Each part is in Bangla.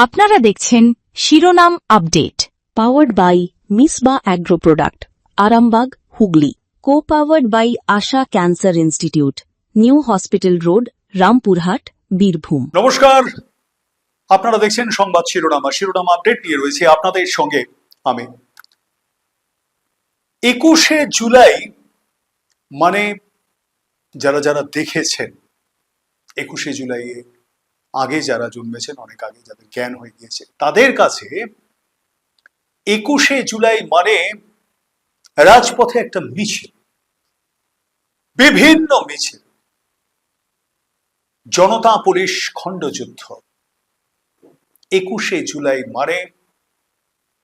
আপনারা দেখছেন শিরোনাম update, powered by Misba agro product, Arambagh, Hooghly. Co powered by Asha cancer institute, new hospital road, Rampurhat, Birbhum. নমস্কার, আপনারা দেখছেন সংবাদ শিরোনাম। শিরোনাম আপডেট নিয়ে রয়েছে আপনাদের সঙ্গে আমি। 21শে জুলাই মানে যারা যারা দেখেছেন 21শে জুলাই আগে যারা জন্মেছেন, অনেক আগে যাদের জ্ঞান হয়ে গিয়েছে, তাদের কাছে 21শে জুলাই মানে রাজপথে একটা মিছিল, বিভিন্ন মিছিল, জনতা পুলিশ খণ্ডযুদ্ধ। 21শে জুলাই মানে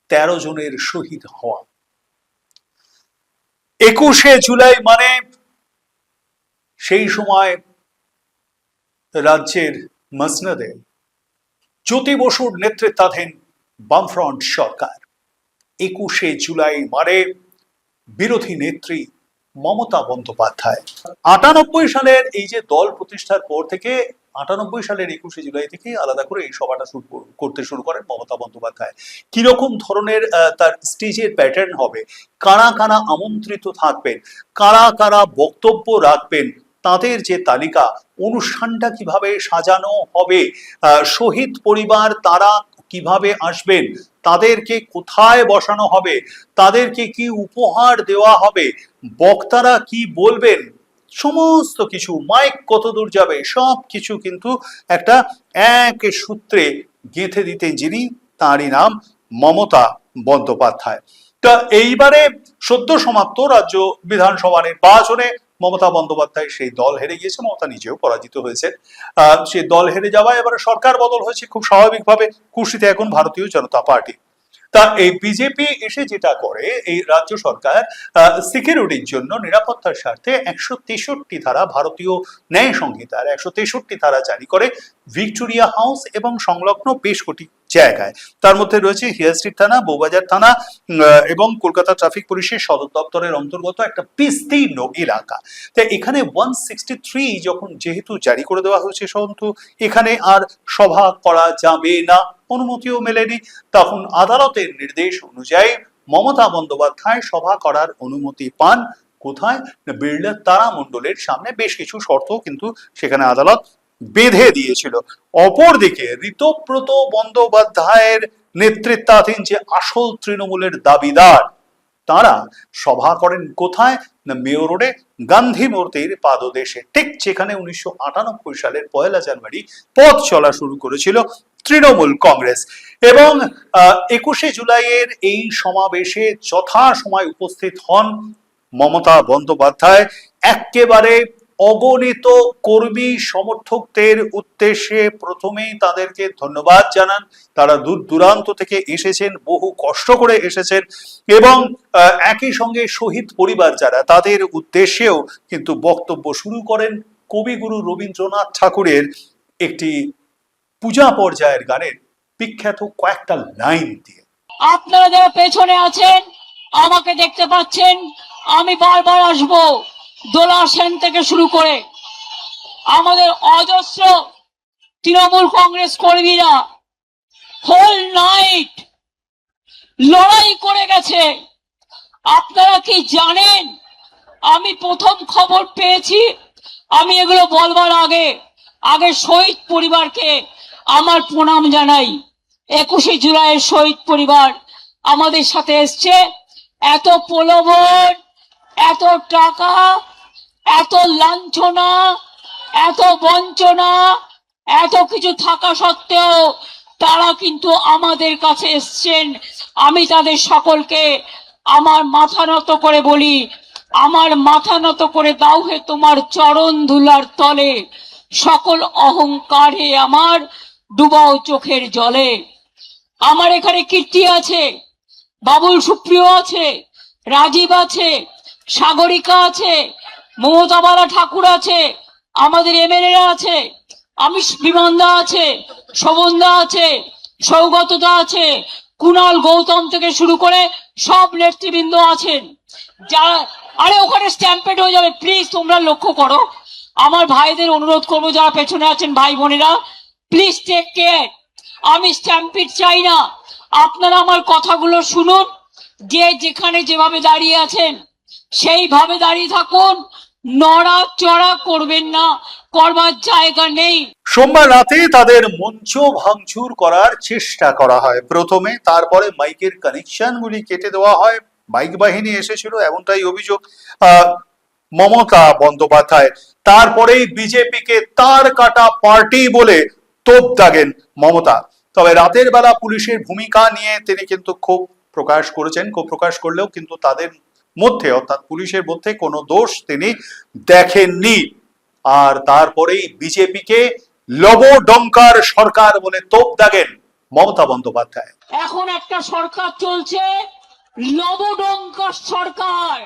13 জনের শহীদ হওয়া। 21শে জুলাই মানে সেই সময় রাজ্যের মসনদে জ্যোতি বসুর নেতৃত্বাধীন বামফ্রন্ট সরকার। 21শে জুলাই মানে বিরোধী নেত্রী মমতা বন্দ্যোপাধ্যায়। 98 সালের এই যে দল প্রতিষ্ঠার পর থেকে 98 সালের 21শে জুলাই থেকে আলাদা করে এই সভাটা করতে শুরু করেন মমতা বন্দ্যোপাধ্যায়। কিরকম ধরনের তার স্টেজের প্যাটার্ন হবে, কারা কারা আমন্ত্রিত থাকবেন, কারা কারা বক্তব্য রাখবেন, তাদের যে তালিকা, অনুষ্ঠানটা কিভাবে সাজানো হবে, শহীদ পরিবার তারা কিভাবে আসবেন, তাদেরকে কোথায় বসানো হবে, তাদেরকে কি উপহার দেওয়া হবে, বক্তারা কি বলবেন, সমস্ত কিছু, মাইক কত দূর যাবে, সব কিছু কিন্তু একটা এক সূত্রে গেঁথে দিতেন যিনি, তারই নাম মমতা বন্দ্যোপাধ্যায়। তা এইবারে সদ্য সমাপ্ত রাজ্য বিধানসভা নির্বাচনে মমতা বন্দ্যোপাধ্যায় সেই দল হেরে গিয়েছে, মমতা নিজেও পরাজিত হয়েছে। সেই দল হেরে যাওয়ায় এবারে সরকার বদল হয়েছে খুব স্বাভাবিকভাবে। কুর্সিতে এখন ভারতীয় জনতা পার্টি। তা এই বিজেপি এসে যেটা করে, এই রাজ্য সরকার সিকিউরিটির জন্য, নিরাপত্তার স্বার্থে 163 ধারা, ভারতীয় ন্যায় সংহিতার 163 ধারা জারি করে ভিক্টোরিয়া হাউস এবং সংলগ্ন বেশ কটি জায়গায়। তার মধ্যে রয়েছে হিয়া স্ট্রিট থানা, বউবাজার থানা এবং কলকাতা ট্রাফিক পুলিশের সদর দপ্তরের অন্তর্গত একটা বিস্তীর্ণ এলাকা। তাই এখানে 163 যখন যেহেতু জারি করে দেওয়া হয়েছে, কিন্তু এখানে আর সভা করা যাবে না, অনুমতিও মেলেনি, তখন আদালতের নির্দেশ অনুযায়ী মমতা বন্দ্যোপাধ্যায় সভা করার অনুমতি পান। কোথায়? বিড়লা তারামণ্ডলের সামনে। বেশ কিছু শর্ত কিন্তু সেখানে আদালত বেঁধে দিয়েছিল। অপরদিকে ঋতব্রত বন্দ্যোপাধ্যায়ের নেতৃত্বাধীন যে আসল তৃণমূলের দাবিদার, তারা সভা করেন কোথায়? না, মেয়র রোডে গান্ধী মূর্তির পাদদেশে, ঠিক যেখানে 1998 সালের 1 জানুয়ারি পথ চলা শুরু করেছিল তৃণমূল কংগ্রেস। এবং 21শে জুলাইয়ের এই সমাবেশে যথাসময় উপস্থিত হন মমতা বন্দ্যোপাধ্যায়। একেবারে অগণিত কর্মী সমর্থকদের উদ্দেশ্যে প্রথমেই তাদেরকে ধন্যবাদ জানান। তারা দূর দূরান্ত থেকে এসেছেন, বহু কষ্ট করে এসেছেন, এবং একই সঙ্গে শহীদ পরিবার যারা, তাদের উদ্দেশ্যেও কিন্তু বক্তব্য শুরু করেন কবিগুরু রবীন্দ্রনাথ ঠাকুরের একটি পূজা পর্যায়ের গানের বিখ্যাত কয়েকটা লাইন দিয়ে। আপনারা যারা পেছনে আছেন, আমাকে দেখতে পাচ্ছেন, আমি বারবার আসবো। দোলা সেন থেকে শুরু করে আমাদের অজস্র তৃণমূল কংগ্রেস কর্মীরা হোল নাইট লড়াই করে গেছে। আপনারা কি জানেন, আমি প্রথম খবর পেয়েছি, আমি এগুলো বলবার আগে শহীদ পরিবারকে আমার প্রণাম জানাই। 21শে জুলাইয়ের শহীদ পরিবার আমাদের সাথে এসছে। এত প্রলোভন, এত টাকা, এত লাঞ্ছনা, এত বঞ্চনা, এত কিছু থাকা সত্ত্বেও তারা কিন্তু আমাদের কাছে এসছেন। আমি তাদের সকলকে আমার মাথা নত করে বলি, আমার মাথা নত করে দাও হে তোমার চরণ ধুলার তলে, সকল অহংকার হে আমার ডুবাও চোখের জলে। আমার এখানে কীর্তি আছে, বাবুল সুপ্রিয় আছে, রাজীব আছে, সাগরিকা আছে, মমতাবালা ঠাকুর আছে, আমাদের এমএলএরা আছে, আমি বিমানদা আছে, শোভনদা আছে, সৌগতদা আছে, কুণাল গৌতম থেকে শুরু করে সব নেতৃবৃন্দ আছেন। যারা, আরে ওখানে স্ট্যাম্পেড হয়ে যাবে, প্লিজ তোমরা লক্ষ্য করো। আমার ভাইদের অনুরোধ করবো যারা পেছনে আছেন, ভাই বোনেরা, প্লিজ টেক কেয়ার। আমি স্ট্যাম্পিড চাই না। আপনারা আমার কথাগুলো শুনুন, যে যেখানে যেভাবে দাঁড়িয়ে আছেন সেইভাবে দাঁড়িয়ে থাকুন, নড়াচড়া করবেন না, করবার জায়গা নেই। সোমবার রাতে তাদের মঞ্চ ভাঙচুর করার চেষ্টা করা হয় প্রথমে, তারপরে মাইকের কানেকশন গুলি কেটে দেওয়া হয়। মাইক বাহিনী এসেছিল এমনটাই অভিযোগ মমতা বন্দ্যোপাধ্যায়। তারপরেই বিজেপিকে তার কাটা পার্টি বলে তোপ দাগেন মমতা। তবে রাতের বেলা পুলিশের ভূমিকা নিয়ে তিনি কিন্তু ক্ষোভ প্রকাশ করেছেন। ক্ষোভ প্রকাশ করলেও কিন্তু তাদের মধ্যে অর্থাৎ পুলিশের মধ্যে কোনো দোষ তিনি দেখেননি। আর তারপরেই বিজেপিকে লবডঙ্কার সরকার বলে তোপ দাগেন মমতা বন্দ্যোপাধ্যায়। এখন একটা সরকার চলছে, লবডঙ্কার সরকার।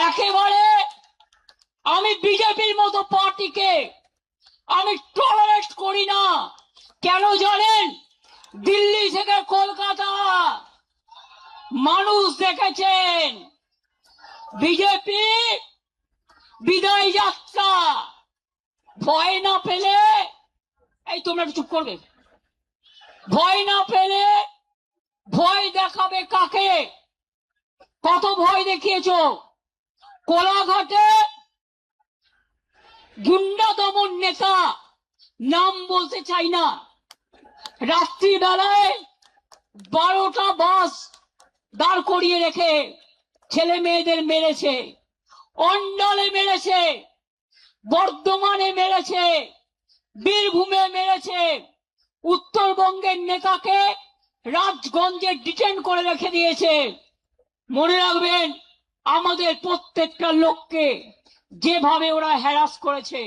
একেবারে আমি বিজেপির মতো পার্টিকে আমি টলারেট করি না। কেন জানেন? দিল্লি থেকে কলকাতা মানুষ দেখেছেন বিজেপি বিদায় যাত্রা। ভয় না পেলে, এই তোমরা একটু চুপ করবে, ভয় না পেলে ভয় দেখাবে কাকে? কত ভয় দেখিয়েছো? কোলাঘাটে গুন্ডা দমন নেতা, নাম বলতে চাই না, রাত্রিবেলায় 12টা বাস দাঁড় করিয়ে রেখে ছেলে মেয়েদের মেরেছে। অন্ডালে মেরেছে, বর্ধমানে মেরেছে, বীরভূমে মেরেছে। উত্তরবঙ্গের নেতাকে রাজগঞ্জে ডিটেন করে রেখে দিয়েছে। মনে রাখবেন, আমাদের প্রত্যেকটা লোককে যেভাবে ওরা হ্যারাস করেছে।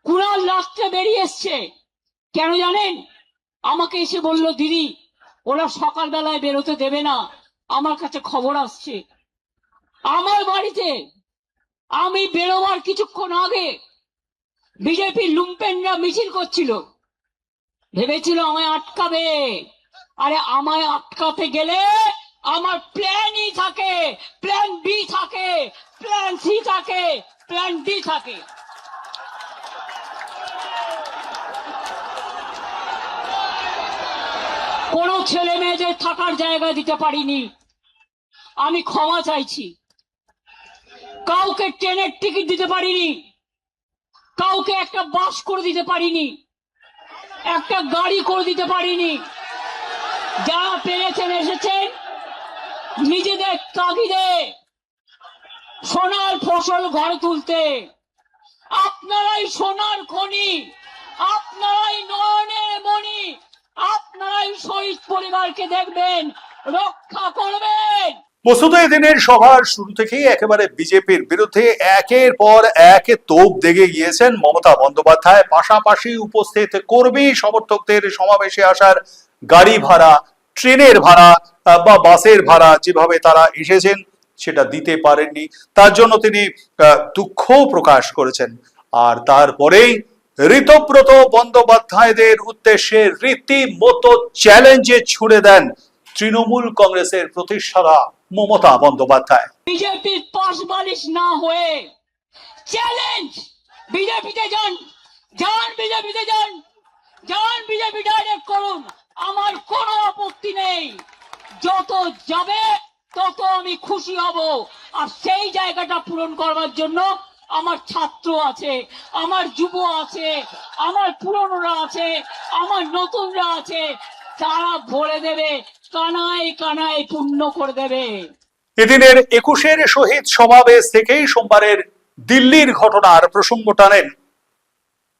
কুণাল রাস্তায় বেরিয়ে এসছে, কেন জানেন? আমাকে এসে বলল, দিদি ওরা সকালবেলায় বেরোতে দেবে না, আমার কাছে খবর আসছে। আমার বাড়িতে আমি বেরোবার কিছুক্ষণ আগে বিজেপি লুম্পেনরা মিছিল করছিল, ভেবেছিল আমায় আটকাবে। আরে আমায় আটকাতে গেলে আমার প্ল্যানই থাকে, প্ল্যান বি থাকে, প্ল্যান সি থাকে, প্ল্যান ডি থাকে। কোনো ছেলে মেয়েদের থাকার জায়গা দিতে পারিনি, আমি ক্ষমা চাইছি। কাউকে ট্রেনের টিকিট দিতে পারিনি, কাউকে একটা বাস করে দিতে পারিনি, একটা গাড়ি করে দিতে পারিনি। যারা পেরেছেন এসেছেন নিজেদের তাগিদে সোনার ফসল ঘরে তুলতে। আপনারাই সোনার খনি, আপনারাই নয়নের মণি, আপনারাই শহীদ পরিবারকে দেখবেন, রক্ষা করবেন। বস্তুত এদিনের সভার শুরু থেকেই একেবারে বিজেপির বিরুদ্ধে একের পর এক তোপ দেগে গিয়েছেন মমতা বন্দ্যোপাধ্যায়। পাশাপাশি উপস্থিত কর্মী সমর্থকদের সমাবেশে আসার গাড়ি ভাড়া, ট্রেনের ভাড়া বা বাসের ভাড়া যেভাবে তারা এসেছেন সেটা দিতে পারেননি, তার জন্য তিনি দুঃখ প্রকাশ করেছেন। আর তারপরেই ঋতব্রত বন্দ্যোপাধ্যায়দের উদ্দেশ্যে রীতিমতো চ্যালেঞ্জে ছুড়ে দেন তৃণমূল কংগ্রেসের প্রতিষ্ঠাতা মমতা বন্দ্যোপাধ্যায়। বিজেপির পাশ বালিশ না হয়ে চ্যালেঞ্জ, বিজেপিতে যান, যান বিজেপিতে যান, যান বিজেপি ডাইরেক্ট করুন, আমার কোনো আপত্তি নেই। যত যাবে তত আমি খুশি হব। আর সেই জায়গাটা পূরণ করবার জন্য আমার ছাত্র আছে, আমার যুব আছে, আমার পুরনোরা আছে, আমার নতুনরা আছে, তারা ভরে দেবে, কানায় কানায় পূর্ণ করে দেবে। এদিনের 21-এর শহীদ সমাবেশ থেকেই সোমবারের দিল্লির ঘটনার প্রসঙ্গ টানেন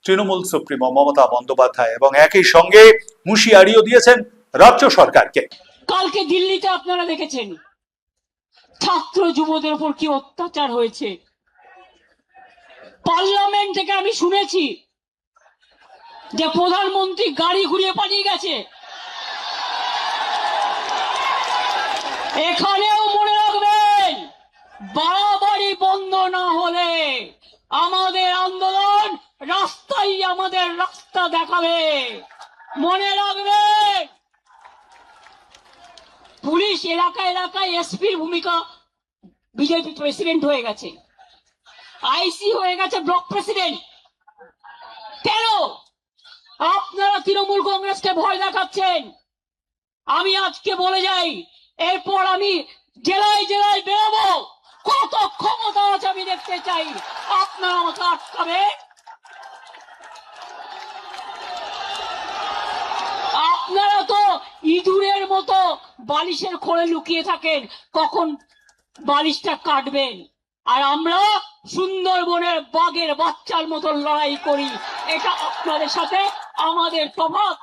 তৃণমূল সুপ্রিমো মমতা বন্দ্যোপাধ্যায় এবং একই সঙ্গে হুঁশিয়ারিও দিয়েছেন রাজ্য সরকারকে। কালকে দিল্লিতে আপনারা দেখেছেন ছাত্র যুবদের উপর কি অত্যাচার হয়েছে। পার্লামেন্ট থেকে আমি শুনেছি যে প্রধানমন্ত্রী গাড়ি ঘুরিয়ে পালিয়ে গেছে। এখানেও মনে রাখবেন, বাড়াবাড়ি বন্ধ না হলে আমাদের আন্দোলন রাস্তায় আমাদের রাস্তা দেখাবে। মনে রাখবেন, পুলিশ এলাকায় এলাকায় এসপির ভূমিকা, বিজেপি প্রেসিডেন্ট হয়ে গেছে, আইসি হয়ে গেছে ব্লক প্রেসিডেন্ট। কেন? আপনারা তৃণমূল কংগ্রেসকে ভয় দেখাচ্ছেন। আমি আজকে বলে যাই, এরপর আমি জেলায় জেলায় বেরোবো, কত ক্ষমতা আছে আমি দেখতে চাই। আপনারা আমাকে আটকাবে? আপনারা তো ইঁদুরের মতো বালিশের খোলে লুকিয়ে থাকেন, কখন বালিশটা কাটবেন। আর আমরা সুন্দরবনের বাঘের বাচ্চার মতো লড়াই করি। এটা আপনাদের সাথে আমাদের তফাৎ।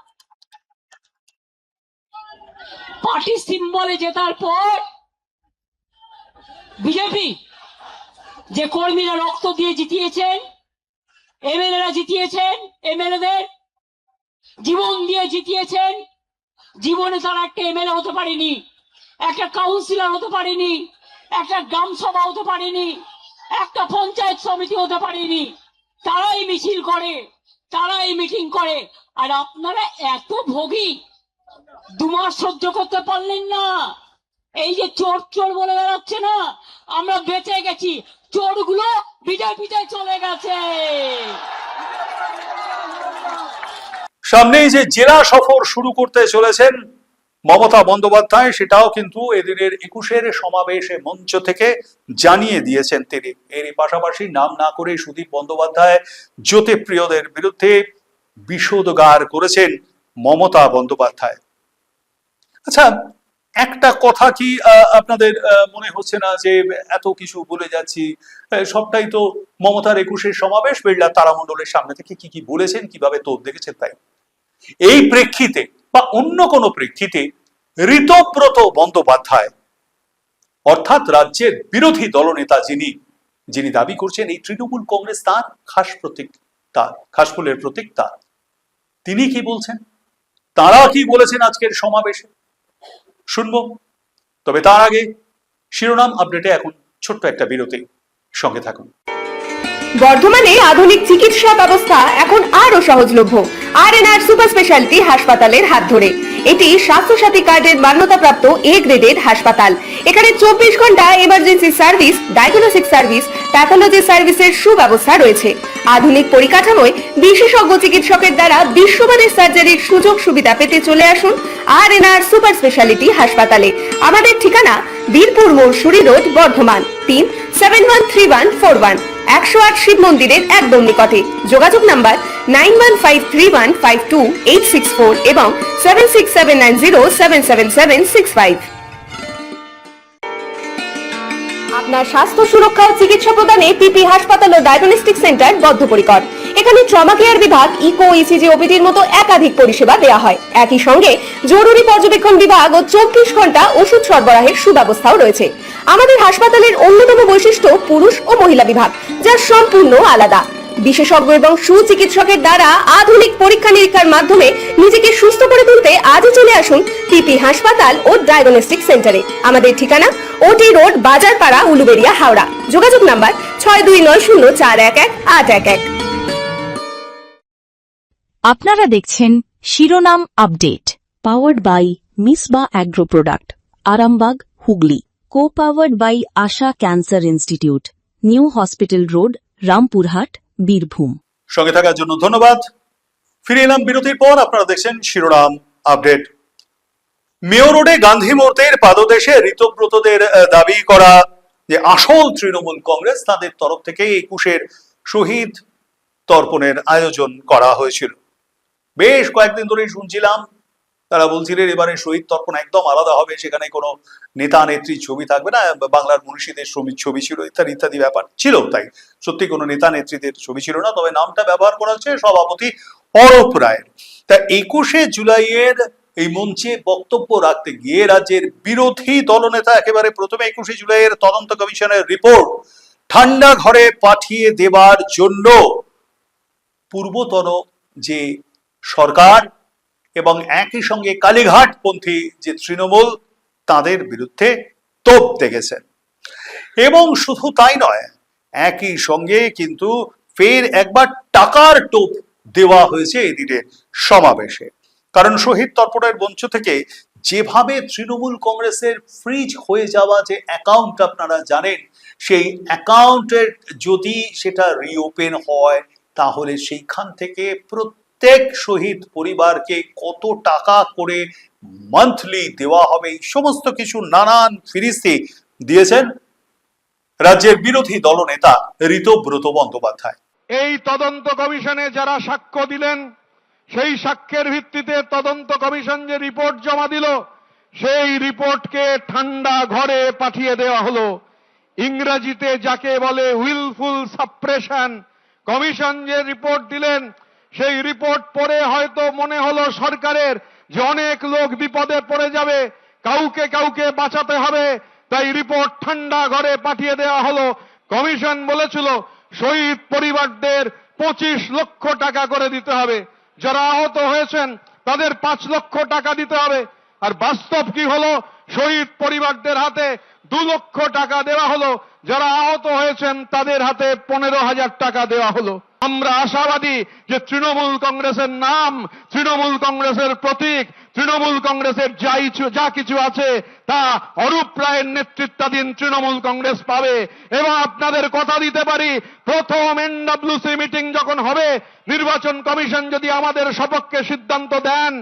পার্টি সিম্বলে জেতার পর বিজেপি যে কর্মীরা রক্ত দিয়ে জিতিয়েছেন, এমএলএরা জিতিয়েছেন, এমএলএদের জীবন দিয়ে জিতিয়েছেন, জীবনে তারা একটা এমএলএ হতে পারেনি, একটা কাউন্সিলর হতে পারেনি, একটা গ্রাম সভা হতে পারেনি, একটা পঞ্চায়েত সমিতি হতে পারেনি। তারাই মিছিল করে, তারাই মিটিং করে। আর আপনারা এত ভোগী, 2 মাস সহ্য করতে পারলেন না। এই যে চোর চোর বলে বেড়াচ্ছে না, আমরা বেঁচে গেছি, চোরগুলো বিজেপিতে চলে গেছে। সামনেই যে জেলা সফর শুরু করতে চলেছেন মমতা বন্দ্যোপাধ্যায়, সেটাও কিন্তু এদিনের 21-এর সমাবেশে মঞ্চ থেকে জানিয়ে দিয়েছেন তিনি। এরই পাশাপাশি নাম না করে সুদীপ বন্দ্যোপাধ্যায় জ্যোতিপ্রিয়দের বিরুদ্ধে বিষোদগার করেছেন মমতা বন্দ্যোপাধ্যায়। আচ্ছা, একটা কথা কি আপনাদের মনে হচ্ছে না যে এত কিছু বলে যাচ্ছি, সবটাই তো মমতার 21-এর সমাবেশ, বিড়লা তারামণ্ডলের সামনে থেকে কি কি বলেছেন, কিভাবে তোপ দেখেছেন তাই। এই প্রেক্ষিতে বা অন্য কোনো প্রেক্ষিতে ঋতব্রত বন্দ্যোপাধ্যায় অর্থাৎ রাজ্যের বিরোধী দলনেতা যিনি দাবি করছেন এই তৃণমূল কংগ্রেস তার খাস প্রতীক, তার খাস ফুলের প্রতীক তার, তিনি কি বলছেন, তারা কি বলেছেন আজকের সমাবেশে শুনবো। তবে তার আগে শিরোনাম আপডেটে এখন ছোট্ট একটা বিরতি, সঙ্গে থাকুন। বর্ধমানে আধুনিক চিকিৎসা ব্যবস্থা এখন আরো সহজলভ্য আর.এন.আর সুপার স্পেশালিটি হাসপাতালের হাত ধরে। এটি স্বাস্থ্যসাথী কার্ডের মান্যতাপ্রাপ্ত এ গ্রেডেড হাসপাতাল। এখানে 24 ঘন্টা emergency service, diagnostic service, pathology সার্ভিসের সুব্যবস্থা রয়েছে। আধুনিক পরিকাঠামোয় বিশেষজ্ঞ চিকিৎসকের দ্বারা বিশ্বমানের সার্জারির সুযোগ সুবিধা পেতে চলে আসুন আর.এন.আর সুপার স্পেশালিটি হাসপাতালে। আমাদের ঠিকানা বীরপুর মোড়, রোড, বর্ধমান। 3713141, 108 শিব মন্দিরের একদম নিকটে। যোগাযোগ নাম্বার 9153152864 এবং 7679077765। আপনার স্বাস্থ্য সুরক্ষা ও চিকিৎসা প্রদানে পিপি হাসপাতাল ও ডায়াগনস্টিক সেন্টার বদ্ধপরিকর। এখানে ট্রমা কেয়ার বিভাগ, ইকো, ইসিজি, ওপিডির মতো একাধিক পরিষেবা দেওয়া হয়। একই সঙ্গে জরুরি পর্যবেক্ষণ বিভাগ ও 24 ঘন্টা ওষুধ সরবরাহের সুব্যবস্থাও রয়েছে। আমাদের হাসপাতালের অন্যতম বৈশিষ্ট্য পুরুষ ও মহিলা বিভাগ, যা সম্পূর্ণ আলাদা। বিশেষজ্ঞ এবং সুচিকিৎসকের দ্বারা আধুনিক পরীক্ষা নিরীক্ষার মাধ্যমে নিজেকে সুস্থ করে তুলতে আজই চলে আসুন পিপি হাসপাতাল ও ডায়াগনস্টিক সেন্টারে। আমাদের ঠিকানা ওটি রোড, বাজারপাড়া, উলুবেড়িয়া, হাওড়া। যোগাযোগ নাম্বার 6290411811। আপনারা দেখছেন শিরোনাম update, powered by Misba agro product, Arambagh, Hooghly. Co powered by Asha cancer institute, new hospital road, Rampurhat, Birbhum. সঙ্গে থাকার জন্য ধন্যবাদ। ফিরে এলাম বিরতির পর। আপনারা দেখছেন শিরোনাম আপডেট। মেয়র রোডে গান্ধী মূর্তির পাদদেশে ঋতব্রতদের দাবি করা যে আসল তৃণমূল কংগ্রেস, তাদের তরফ থেকে 21-এর শহীদ তর্পণের আয়োজন করা হয়েছিল। বেশ কয়েকদিন ধরেই শুনছিলাম তারা বলছিলেন এবারে শহীদ তর্পণ একদম আলাদা হবে, সেখানে কোনো নেতা নেত্রীর ছবি থাকবে না, বাংলার মনীষীদের ছবি ছিল, ইত্যাদি ইত্যাদি ব্যাপার ছিল। তাই সত্যি কোনো নেতা নেত্রীদের ছবি ছিল না, তবে নামটা ব্যবহার করা হচ্ছে সভাপতি অরূপ রায়ের। তা 21শে জুলাইয়ের এই মঞ্চে বক্তব্য রাখতে গিয়ে রাজ্যের বিরোধী দলনেতা একেবারে প্রথমে 21শে জুলাইয়ের তদন্ত কমিশনের রিপোর্ট ঠান্ডা ঘরে পাঠিয়ে দেবার জন্য পূর্বতন যে সরকার এবং একই সঙ্গে কালীঘাটপন্থী যে তৃণমূল, তাদের বিরুদ্ধে তোপ দেখেছেন। এবং শুধু তাই নয়, একই সঙ্গে কিন্তু ফের একবার টাকার টোপ দেওয়া হয়েছে এদিনের সমাবেশে। কারণ শহীদ তর্পণের মঞ্চ থেকে যেভাবে তৃণমূল কংগ্রেসের ফ্রিজ হয়ে যাওয়া যে অ্যাকাউন্ট আপনারা জানেন, সেই অ্যাকাউন্টের যদি সেটা রিওপেন হয়, তাহলে সেইখান থেকে প্রত্যেক শহীদ পরিবারকে কত টাকা করে মান্থলি দেওয়া হবে, এই সমস্ত কিছু নানান ফিরিস্তি দিয়েছেন রাজ্যের বিরোধী দলনেতা ঋতব্রত বন্দ্যোপাধ্যায়। এই তদন্ত কমিশনে যারা সাক্ষ্য দিলেন, সেই সাক্ষ্যের ভিত্তিতে তদন্ত কমিশন যে রিপোর্ট জমা দিল, সেই রিপোর্টকে ঠান্ডা ঘরে পাঠিয়ে দেওয়া হলো। ইংরেজিতে যাকে বলে উইলফুল সাপ্রেশন। কমিশন যে রিপোর্ট দিলেন, সেই রিপোর্ট পড়ে হয়তো মনে হলো সরকারের যে অনেক লোক বিপদে পড়ে যাবে, কাউকে বাঁচাতে হবে, তাই রিপোর্ট ঠান্ডা ঘরে পাঠিয়ে দেওয়া হলো। কমিশন বলেছিল শহীদ পরিবারদের 25 লক্ষ টাকা করে দিতে হবে, যারা আহত হয়েছেন তাদের 5 লক্ষ টাকা দিতে হবে। আর বাস্তব কি হলো? শহীদ পরিবারদের হাতে 2 লক্ষ টাকা দেওয়া হলো, যারা আহত হয়েছেন তাদের হাতে 15,000 টাকা দেওয়া হলো। আমরা আশাবাদী যে তৃণমূল কংগ্রেসের নাম, তৃণমূল কংগ্রেসের প্রতীক, তৃণমূল কংগ্রেসের যা কিছু আছে তা অরূপ রায়ের নেতৃত্বাধীন তৃণমূল কংগ্রেস পাবে। এবং আপনাদের কথা দিতে পারি, প্রথম এনডব্লিউসি মিটিং যখন হবে, নির্বাচন কমিশন যদি আমাদের সপক্ষে সিদ্ধান্ত দেন,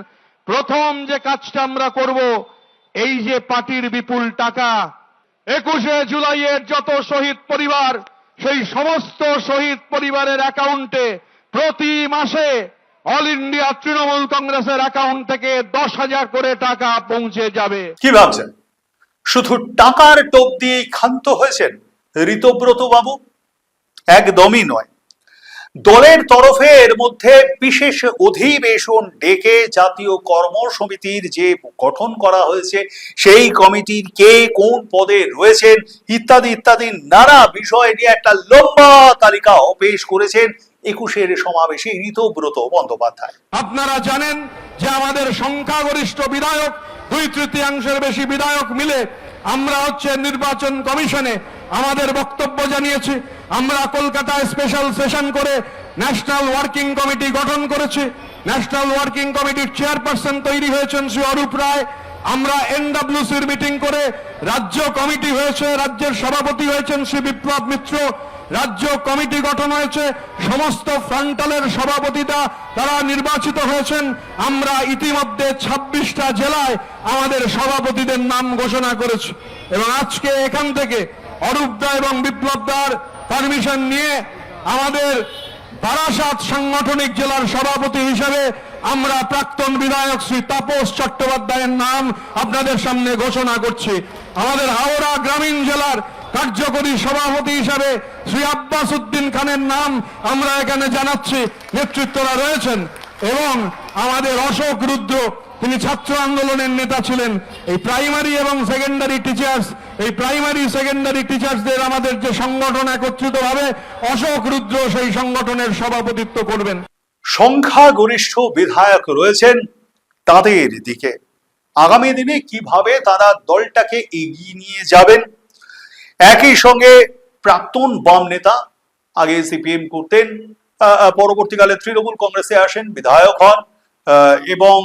প্রথম যে কাজটা আমরা করব, এই যে পার্টির বিপুল টাকা 21শে জুলাইয়ের যত শহীদ পরিবার, সেই সমস্ত শহীদ পরিবারের অ্যাকাউন্টে প্রতি মাসে অল ইন্ডিয়া তৃণমূল কংগ্রেসের অ্যাকাউন্ট থেকে 10,000 করে টাকা পৌঁছে যাবে। কি ভাবছেন শুধু টাকার টোপ দিয়ে ক্ষান্ত হয়েছেন ঋতব্রত বাবু? একদমই নয়। দলের তরফে এর মধ্যে বিশেষ অধিবেশন ডেকে জাতীয় কর্ম সমিতির যে গঠন করা হয়েছে, সেই কমিটির কে কোন পদে রয়েছেন ইত্যাদি ইত্যাদি নানা বিষয় নিয়ে একটা লম্বা তালিকা পেশ করেছেন 21-এর সমাবেশে ঋতব্রত বন্দ্যোপাধ্যায়। আপনারা জানেন যে আমাদের সংখ্যাগরিষ্ঠ বিধায়ক, 2/3 বেশি বিধায়ক মিলে আমরা নির্বাচন কমিশনে আমাদের বক্তব্য জানিয়েছি। আমরা কলকাতায় স্পেশাল সেশন করে ন্যাশনাল ওয়ার্কিং কমিটি গঠন করেছি। ন্যাশনাল ওয়ার্কিং কমিটির চেয়ারপারসন তৈরি হয়েছেন শ্রী অরূপ রায়। আমরা এনডব্লিউসির মিটিং করে রাজ্য কমিটি হয়েছে, রাজ্যের সভাপতি হয়েছেন শ্রী বিপ্লব মিত্র। রাজ্য কমিটি গঠন হয়েছে, সমস্ত ফ্রন্টালের সভাপতিরা তারা নির্বাচিত হয়েছেন। আমরা ইতিমধ্যে 26টা জেলায় আমাদের সভাপতিদের নাম ঘোষণা করেছি এবং আজকে এখান থেকে অরূপ দা এবং বিপ্লব দার পারমিশন নিয়ে আমাদের বারাসাত সাংগঠনিক জেলার সভাপতি হিসেবে আমরা প্রাক্তন বিধায়ক শ্রী তাপস চট্টোপাধ্যায়ের নাম আপনাদের সামনে ঘোষণা করছি। আমাদের হাওড়া গ্রামীণ জেলার কার্যকরী সভাপতি হিসাবে শ্রী আব্বাস উদ্দিন খানের নাম আমরা এখানে জানাচ্ছি, নেতৃত্বরা রয়েছেন। এবং আমাদের অশোক রুদ্র, তিনি ছাত্র আন্দোলনের নেতা ছিলেন। এই প্রাইমারি এবং সেকেন্ডারি টিচার্স, এই প্রাইমারি সেকেন্ডারি টিচার্সদের আমাদের যে সংগঠন একত্রিতভাবে, অশোক রুদ্র সেই সংগঠনের সভাপতিত্ব করবেন। সংখ্যাগরিষ্ঠ বিধায়ক রয়েছেন তাদের দিকে। আগামী দিনে কিভাবে তারা দলটাকে এগিয়ে নিয়ে যাবেন, একই সঙ্গে প্রাক্তন বাম নেতা, আগে সিপিএম করতেন, পরবর্তীকালে তৃণমূল কংগ্রেসে আসেন, বিধায়ক হন এবং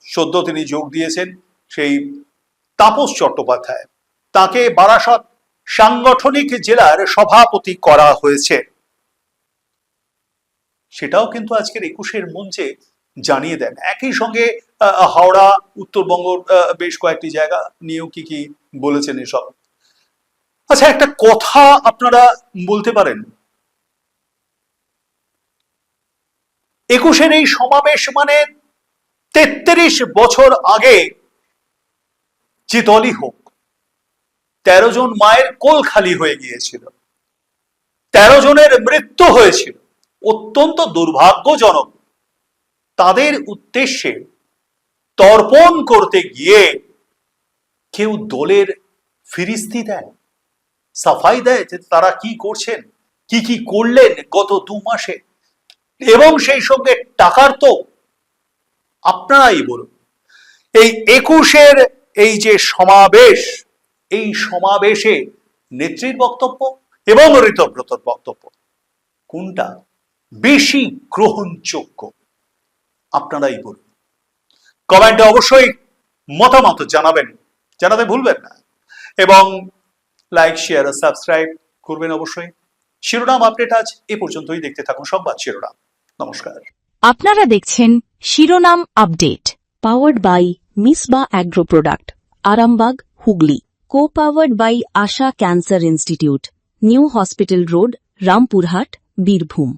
সদ্য তিনি যোগ দিয়েছেন সেই তাপস চট্টোপাধ্যায়, তাকে বারাসাত সাংগঠনিক জেলার সভাপতি করা হয়েছে। সেটাও কিন্তু আজকের 21-এর মঞ্চে জানিয়ে দেন। একই সঙ্গে হাওড়া, উত্তরবঙ্গ বেশ কয়েকটি জায়গা নিয়েও কি বলেছেন এসব। আচ্ছা, একটা কথা আপনারা বলতে পারেন, 21-এর এই সমাবেশ মানে 33 বছর আগে যে দলই হোক, 13 জন মায়ের কোল খালি হয়ে গিয়েছিল, 13 জনের মৃত্যু হয়েছিল, অত্যন্ত দুর্ভাগ্যজনক। তাদের উদ্দেশ্যে তর্পণ করতে গিয়ে কেউ দলের ফিরিস্তি দেয়, সাফাই দেয় যে তারা কি করছেন, কি করলেন গত 2 মাসে, এবং সেই সঙ্গে টাকার তো আপনারাই বলুন। এই 21-এর এই যে সমাবেশ, এই সমাবেশে নেত্রীর বক্তব্য এবং ঋতব্রতর বক্তব্য কোনটা বেশি গ্রহণযোগ্য আপনারাই বলুন। কমেন্টে অবশ্যই মতামত জানাতে ভুলবেন না এবং লাইক, শেয়ার আর সাবস্ক্রাইব করবেন অবশ্যই। শিরোনাম আপডেট আজ এ পর্যন্তই। দেখতে থাকুন সংবাদ শিরোনাম। নমস্কার। আপনারা দেখছেন শিরোনাম update, powered by Misba agro product, Arambagh, Hooghly. Co-powered by Asha cancer institute, new hospital road, Rampurhat, Birbhum.